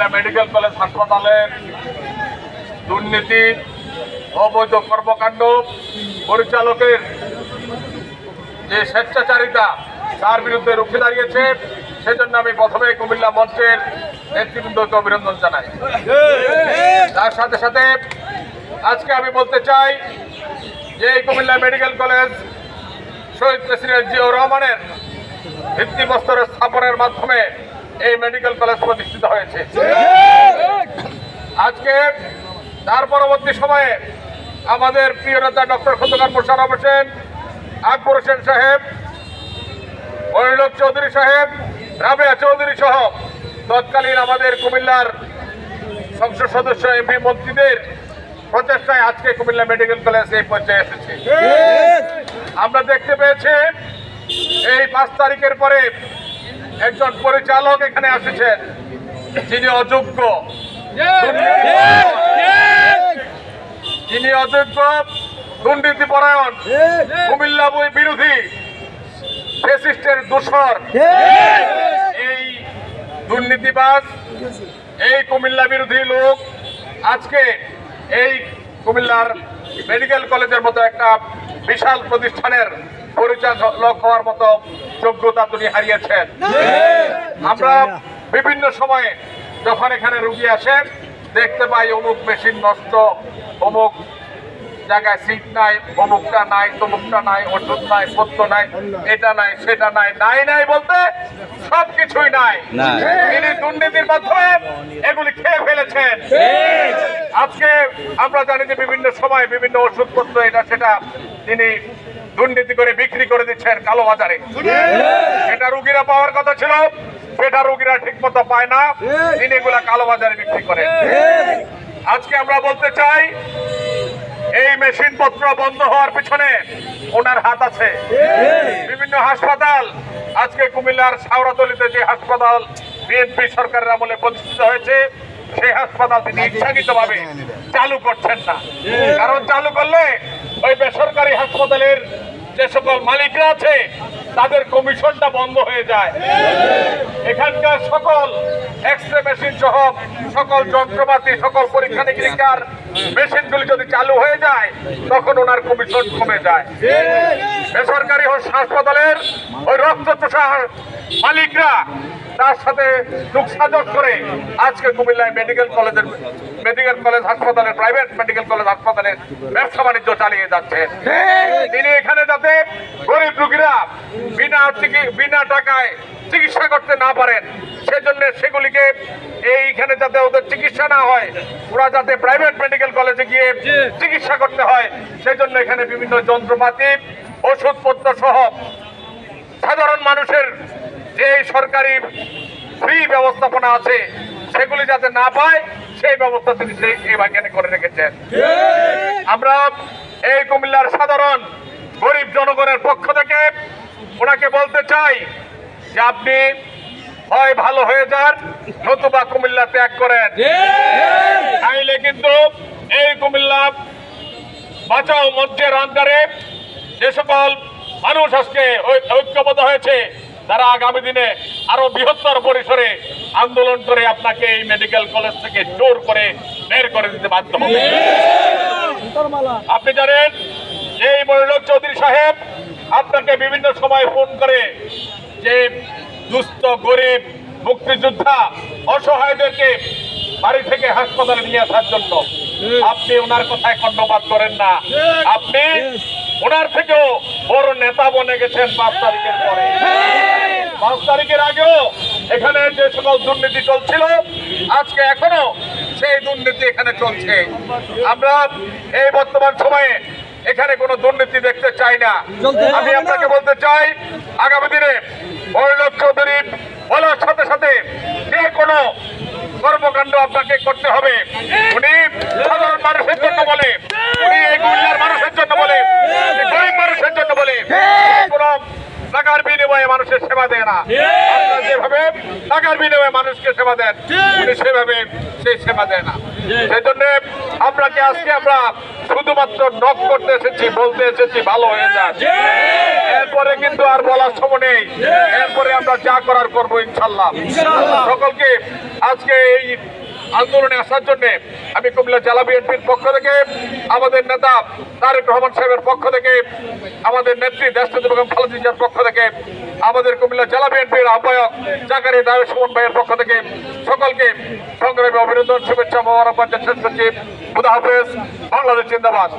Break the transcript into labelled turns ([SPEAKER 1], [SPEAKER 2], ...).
[SPEAKER 1] Comilla medical college হাসপাতালের দুর্নীতি, অবৈধ কর্মকাণ্ড, পরিচালকের যে স্বেচ্ছাচারিতা তার বিরুদ্ধে রুখে দাঁড়িয়েছে। সেজন্য আমি প্রথমে কুমিল্লা মঞ্চের নেতৃবৃন্দকে অভিনন্দন জানাই। তার সাথে সাথে আজকে আমি বলতে চাই যে এই কুমিল্লা মেডিকেল কলেজ শহীদ প্রেসিডেন্ট জিয়াউর রহমানের ভিত্তিপ্রস্তর স্থাপনের মাধ্যমে এই মেডিকেল কলেজ প্রতিষ্ঠিত হয়েছে। আজকে তার পরবর্তী সময়ে আমাদের প্রিয় নেতা ডক্টর খন্দকার মোশাররফ হোসেন, আকবর হোসেন সাহেব, মনিরুল হক চৌধুরী সাহেব, রাবেয়া চৌধুরী সহ তৎকালীন আমাদের কুমিল্লার সংসদ সদস্য, এমপি, মন্ত্রীদের প্রচেষ্টায় আজকে কুমিল্লা মেডিকেল কলেজ এই পর্যায়ে এসেছে। আমরা দেখতে পেয়েছি এই 5 তারিখের পরে একজন পরিচালক এখানে এসেছেন যিনি অযোগ্য, দুর্নীতিপরায়ণ, কুমিল্লা বিরোধী, ফ্যাসিস্টের দোসর, এই দুর্নীতিবাজ, এই কুমিল্লা বিরোধী লোক আজকে এই কুমিল্লার মেডিকেল কলেজের মতো একটা বিশাল প্রতিষ্ঠানের পরিচালক হওয়ার মতো যোগ্যতা তিনি হারিয়েছেন। আমরা বিভিন্ন সময়ে যখন এখানে রুগী আসে দেখতে পাই অমুক মেশিন নষ্ট, অমুক জায়গায় সিট নাই, অমুকটা নাই, তমুকটা নাই, ওষুধ নাই, পথ্য নাই, এটা নাই, সেটা নাই, নাই নাই বলতে সবকিছুই নাই। তিনি দুর্নীতির মাধ্যমে এগুলি খেয়ে ফেলেছেন। আজকে আমরা জানি যে বিভিন্ন সময় বিভিন্ন ওষুধপত্র এটা সেটা তিনি দুর্নীতি করে বিক্রি করে দিচ্ছেন কালো বাজারে। এটা রুগীরা পাওয়ার কথা ছিল, সেটা রুগীরা ঠিক মতো পায় না, তিনি এগুলা কালো বাজারে বিক্রি করেন। আজকে আমরা বলতে চাই এই মেশিন পত্র বন্ধ হওয়ার পিছনে ওনার হাত আছে। বিভিন্ন হাসপাতাল আজকে কুমিল্লার শাওরাতলীতে যে হাসপাতাল বিএনপি সরকারের আমলে প্রতিষ্ঠিত হয়েছে সেই হাসপাতাল তিনি ইচ্ছাকৃতভাবে চালু করছেন না। কারণ চালু করলে ওই বেসরকারি হাসপাতালের যে সকল মালিকরা আছে তাদের কমিশনটা বন্ধ হয়ে যায়। এখানকার সকল এক্সরে মেশিন সহ সকল যন্ত্রপাতি, সকল পরীক্ষা নিরীক্ষার মেশিনগুলি যদি চালু হয়ে যায় তখন ওনার কমিশন কমে যায়। বেসরকারি হাসপাতালের ওই রক্তচোষা মালিকরা তার সাথে যোগসাজশ করে আজকে কুমিল্লায় মেডিকেল কলেজ হাসপাতালের, প্রাইভেট মেডিকেল কলেজ হাসপাতালের ব্যবসা বাণিজ্য চালিয়ে যাচ্ছে। তিনি এখানে যাতে গরিব রোগীরা বিনা টাকায় চিকিৎসা করতে না পারেন সেজন্য সেগুলিকে এইখানে যাতে ওদের চিকিৎসা না হয়, ওরা যাতে প্রাইভেট মেডিকেল কলেজে গিয়ে চিকিৎসা করতে হয় সেজন্য এখানে বিভিন্ন যন্ত্রপাতি, ওষুধপত্র সহ সাধারণ মানুষের যে সরকারি ফ্রি ব্যবস্থাপনা আছে সেগুলি যাতে না পায় সেই ব্যবস্থা তিনি এখানে করে রেখেছেন। আমরা এই কুমিল্লার সাধারণ গরিব জনগণের পক্ষ থেকে ওনাকে বলতে চাই যে আপনি হয় ভালো হয়ে যান নতুবা কুমিল্লা ত্যাগ করেন। তাইলে কিন্তু এই কুমিল্লা বাঁচাও মঞ্চের আন্ডারে যে সকল মানুষ আজকে ঐক্যবদ্ধ হয়েছে তারা আগামী দিনে আরো বৃহত্তর পরিসরে আন্দোলন করে আপনাকে এই মেডিকেল কলেজ থেকে জোর করে বের করে দিতে বাধ্য হবে। আপনি জানেন যে মনিরুল হক চৌধুরী সাহেব আপনাকে বিভিন্ন সময় ফোন করে যে দুস্থ, গরিব, মুক্তিযোদ্ধা, অসহায়দেরকে বাড়ি থেকে হাসপাতালে নিয়ে আসার জন্য আপনি ওনার কথায় কর্ণপাত করেন না। আপনি ওনার থেকেও বড় নেতা বনে গেছেন 5 তারিখের পরে। 5 তারিখের আগেও এখানে যে সকল দুর্নীতি চলছিল আজকে এখনো সেই দুর্নীতি এখানে চলছে। আমরা এই বর্তমান সময়ে এখানে কোনো দুর্নীতি দেখতে চাই না। আমি আপনাকে বলতে চাই আগামী দিনে মনিরুল হক চৌধুরী বলার সাথে সাথে যে কোনো কর্মকাণ্ড আপনাকে করতে হবে। উনি সাধারণ মানুষের জন্য বলে, উনি এই কুমিল্লার মানুষের জন্য বলে, গরিব মানুষের জন্য বলে, কোনো টাকার বিনিময়ে মানুষের সেবা দেয় না। আপনারা যেভাবে টাকার বিনিময়ে মানুষকে সেবা দেন উনি সেভাবে সেই সেবা দেয় না। সেই জন্য আপনাকে আজকে আমরা শুধুমাত্র নক করতে এসেছি, বলতে এসেছি ভালো হয়ে যান। এরপরে কিন্তু আর বলার সময় নেই, এরপরে আমরা যা করার করবো ইনশাল্লাহ। সকলকে আজকে এই আন্দোলনে আসার জন্য আমি কুমিল্লা জেলা বিএনপির পক্ষ থেকে, আমাদের নেতা তারেক রহমান সাহেবের পক্ষ থেকে, আমাদের নেত্রী দেশনেত্রী বেগম খালেদা জিয়ার পক্ষ থেকে, আমাদের কুমিল্লা জেলা বিএনপির আহ্বায়ক জাকারিয়া দাওয়ের সুমন ভাইয়ের পক্ষ থেকে সকলকে সংগ্রামী অভিনন্দন, শুভেচ্ছা, মোবারকবাদ শেষ করছি। খুদা হাফেজ। বাংলাদেশ জিন্দাবাদ।